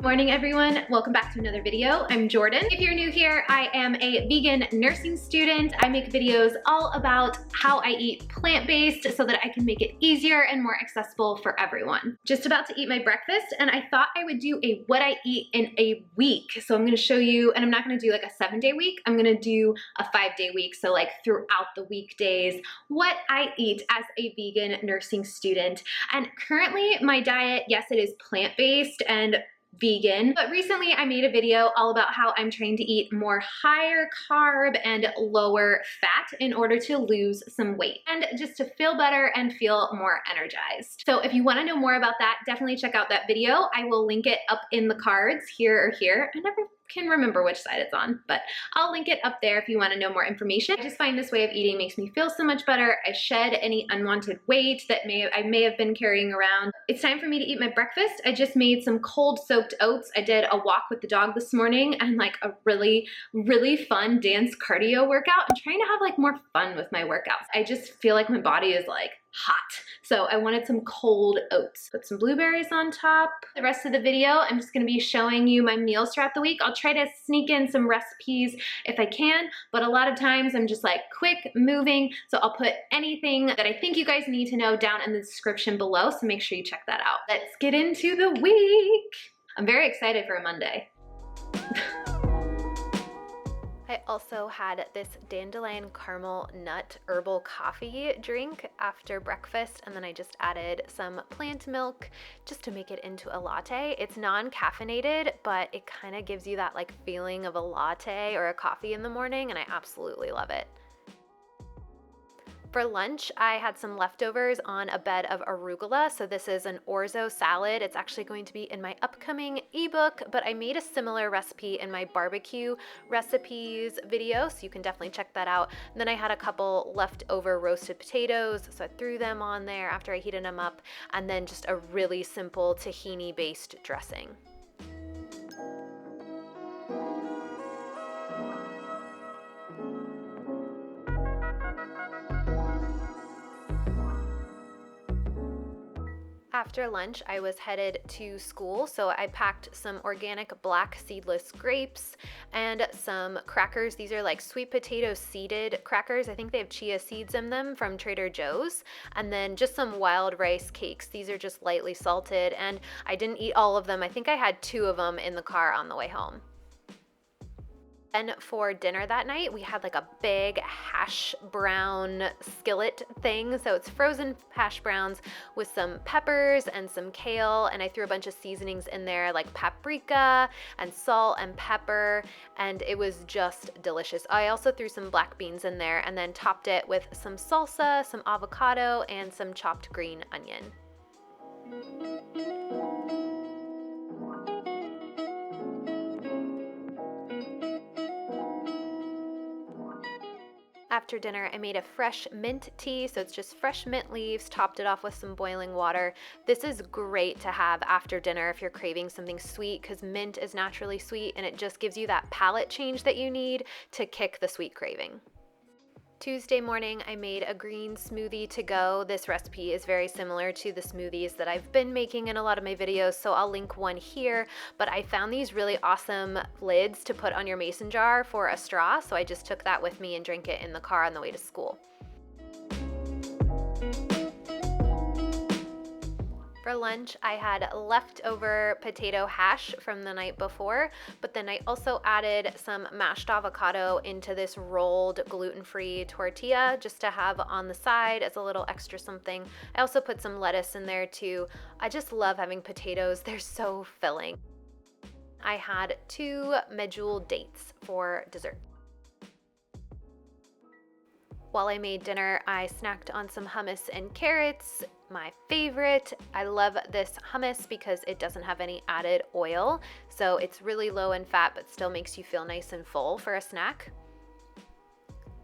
morning, everyone. Welcome back to another video. I'm Jordan. If you're new here, I am a vegan nursing student. I make videos all about how I eat plant-based so that I can make it easier and more accessible for everyone. Just about to eat my breakfast, and I thought I would do a what I eat in a week. So I'm gonna show you, and I'm not gonna do like a 7-day week, I'm gonna do a 5-day week. So like throughout the weekdays, what I eat as a vegan nursing student. And currently my diet, yes, it is plant-based and vegan, but recently I made a video all about how I'm trying to eat more higher carb and lower fat in order to lose some weight and just to feel better and feel more energized. So if you want to know more about that, definitely check out that video. I will link it up in the cards here or here. I never can remember which side it's on, but I'll link it up there if you want to know more information. I just find this way of eating makes me feel so much better. I shed any unwanted weight that I may have been carrying around. It's time for me to eat my breakfast. I just made some cold soaked oats. I did a walk with the dog this morning and like a really fun dance cardio workout. I'm trying to have like more fun with my workouts. I just feel like my body is like hot. So I wanted some cold oats. Put some blueberries on top. The rest of the video, I'm just gonna be showing you my meals throughout the week. I'll try to sneak in some recipes if I can, but a lot of times I'm just like quick moving. So I'll put anything that I think you guys need to know down in the description below. So make sure you check that out. Let's get into the week. I'm very excited for a Monday. I also had this dandelion caramel nut herbal coffee drink after breakfast, and then I just added some plant milk just to make it into a latte. It's non-caffeinated, but it kind of gives you that like feeling of a latte or a coffee in the morning, and I absolutely love it. For lunch, I had some leftovers on a bed of arugula. So this is an orzo salad. It's actually going to be in my upcoming ebook, but I made a similar recipe in my barbecue recipes video, so you can definitely check that out. And then I had a couple leftover roasted potatoes, so I threw them on there after I heated them up, and then just a really simple tahini-based dressing. After lunch, I was headed to school, so I packed some organic black seedless grapes and some crackers. These are like sweet potato seeded crackers. I think they have chia seeds in them from Trader Joe's. And then just some wild rice cakes. These are just lightly salted, and I didn't eat all of them. I think I had 2 of them in the car on the way home. And for dinner that night, we had like a big hash brown skillet thing. So it's frozen hash browns with some peppers and some kale. And I threw a bunch of seasonings in there like paprika and salt and pepper. And it was just delicious. I also threw some black beans in there and then topped it with some salsa, some avocado, and some chopped green onion. After dinner, I made a fresh mint tea, so it's just fresh mint leaves, topped it off with some boiling water. This is great to have after dinner if you're craving something sweet, because mint is naturally sweet and it just gives you that palate change that you need to kick the sweet craving. Tuesday morning, I made a green smoothie to go. This recipe is very similar to the smoothies that I've been making in a lot of my videos, so I'll link one here. But I found these really awesome lids to put on your mason jar for a straw, so I just took that with me and drank it in the car on the way to school. For lunch, I had leftover potato hash from the night before, but then I also added some mashed avocado into this rolled gluten-free tortilla just to have on the side as a little extra something. I also put some lettuce in there too. I just love having potatoes. They're so filling. I had 2 medjool dates for dessert. While I made dinner, I snacked on some hummus and carrots, my favorite. I love this hummus because it doesn't have any added oil, so it's really low in fat but still makes you feel nice and full for a snack.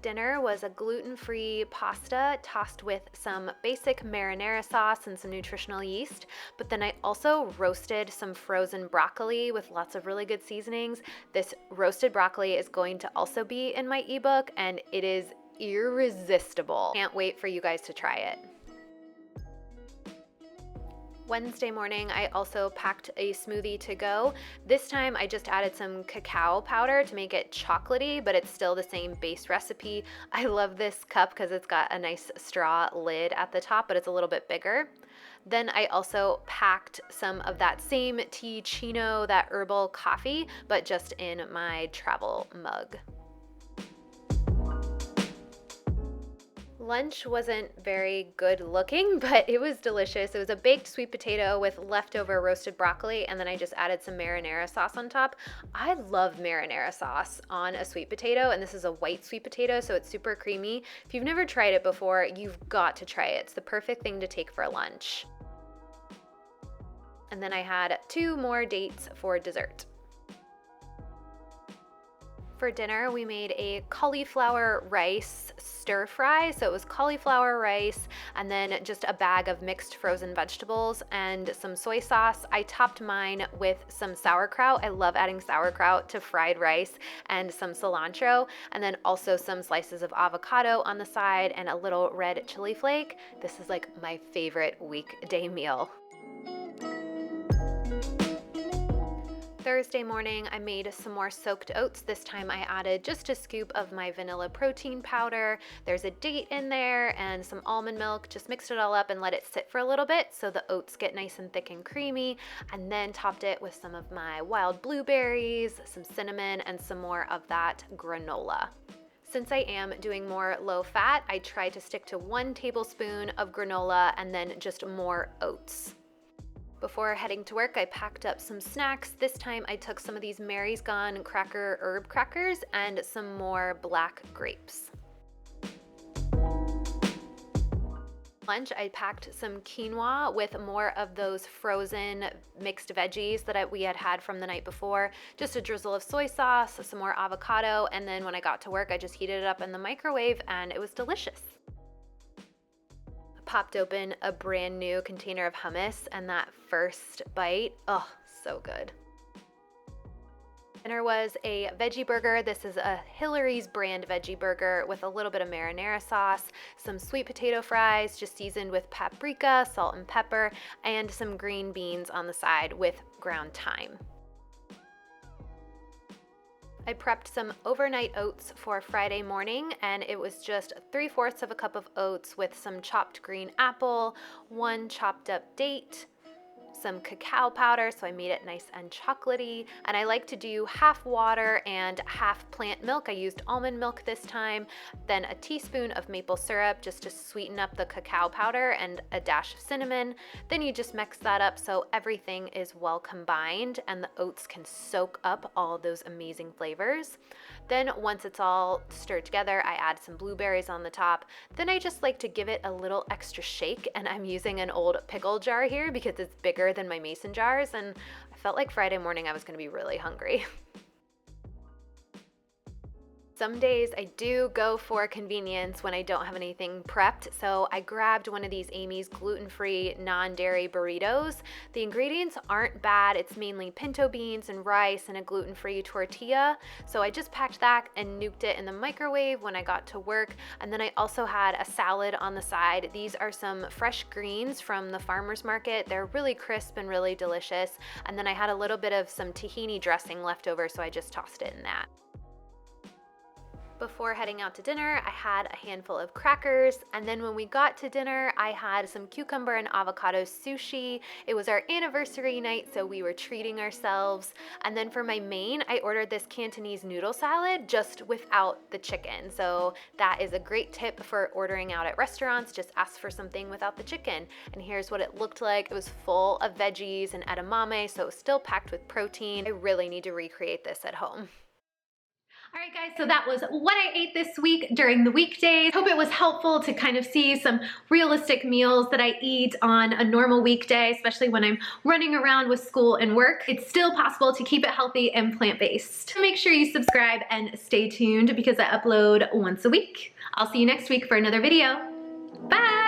Dinner was a gluten-free pasta tossed with some basic marinara sauce and some nutritional yeast, but then I also roasted some frozen broccoli with lots of really good seasonings. This roasted broccoli is going to also be in my ebook, and it is irresistible. Can't wait for you guys to try it. Wednesday morning, I also packed a smoothie to go. This time I just added some cacao powder to make it chocolatey, but it's still the same base recipe. I love this cup because it's got a nice straw lid at the top, but it's a little bit bigger. Then I also packed some of that same tea chino, that herbal coffee, but just in my travel mug. Lunch wasn't very good looking, but it was delicious. It was a baked sweet potato with leftover roasted broccoli, and then I just added some marinara sauce on top. I love marinara sauce on a sweet potato, and this is a white sweet potato, so it's super creamy. If you've never tried it before, you've got to try it. It's the perfect thing to take for lunch. And then I had 2 more dates for dessert. For dinner, we made a cauliflower rice stir fry. So it was cauliflower rice and then just a bag of mixed frozen vegetables and some soy sauce. I topped mine with some sauerkraut. I love adding sauerkraut to fried rice and some cilantro, and then also some slices of avocado on the side and a little red chili flake. This is like my favorite weekday meal. Thursday morning, I made some more soaked oats. This time I added just a scoop of my vanilla protein powder. There's a date in there and some almond milk. Just mixed it all up and let it sit for a little bit so the oats get nice and thick and creamy, and then topped it with some of my wild blueberries, some cinnamon, and some more of that granola. Since I am doing more low fat, I try to stick to 1 tablespoon of granola and then just more oats. Before heading to work, I packed up some snacks. This time I took some of these Mary's Gone cracker herb crackers and some more black grapes. Lunch, I packed some quinoa with more of those frozen mixed veggies that we had from the night before, just a drizzle of soy sauce, some more avocado, and then when I got to work, I just heated it up in the microwave and it was delicious. Popped open a brand new container of hummus, and that first bite, oh, so good. Dinner was a veggie burger. This is a Hillary's brand veggie burger with a little bit of marinara sauce, some sweet potato fries just seasoned with paprika, salt and pepper, and some green beans on the side with ground thyme. I prepped some overnight oats for Friday morning, and it was just 3/4 of a cup of oats with some chopped green apple, 1 chopped up date, some cacao powder, so I made it nice and chocolatey, and I like to do half water and half plant milk. I used almond milk this time, then a teaspoon of maple syrup just to sweeten up the cacao powder and a dash of cinnamon. Then you just mix that up so everything is well combined and the oats can soak up all those amazing flavors. Then once it's all stirred together, I add some blueberries on the top. Then I just like to give it a little extra shake, and I'm using an old pickle jar here because it's bigger than my mason jars, and I felt like Friday morning I was going to be really hungry. Some days I do go for convenience when I don't have anything prepped, so I grabbed one of these Amy's gluten-free non-dairy burritos. The ingredients aren't bad. It's mainly pinto beans and rice and a gluten-free tortilla. So I just packed that and nuked it in the microwave when I got to work. And then I also had a salad on the side. These are some fresh greens from the farmer's market. They're really crisp and really delicious. And then I had a little bit of some tahini dressing left over, so I just tossed it in that. Before heading out to dinner, I had a handful of crackers, and then when we got to dinner, I had some cucumber and avocado sushi. It was our anniversary night, so we were treating ourselves. And then for my main, I ordered this Cantonese noodle salad just without the chicken. So that is a great tip for ordering out at restaurants. Just ask for something without the chicken. And here's what it looked like. It was full of veggies and edamame, so it was still packed with protein. I really need to recreate this at home. All right, guys, so that was what I ate this week during the weekdays. Hope it was helpful to kind of see some realistic meals that I eat on a normal weekday, especially when I'm running around with school and work. It's still possible to keep it healthy and plant-based. Make sure you subscribe and stay tuned because I upload once a week. I'll see you next week for another video. Bye!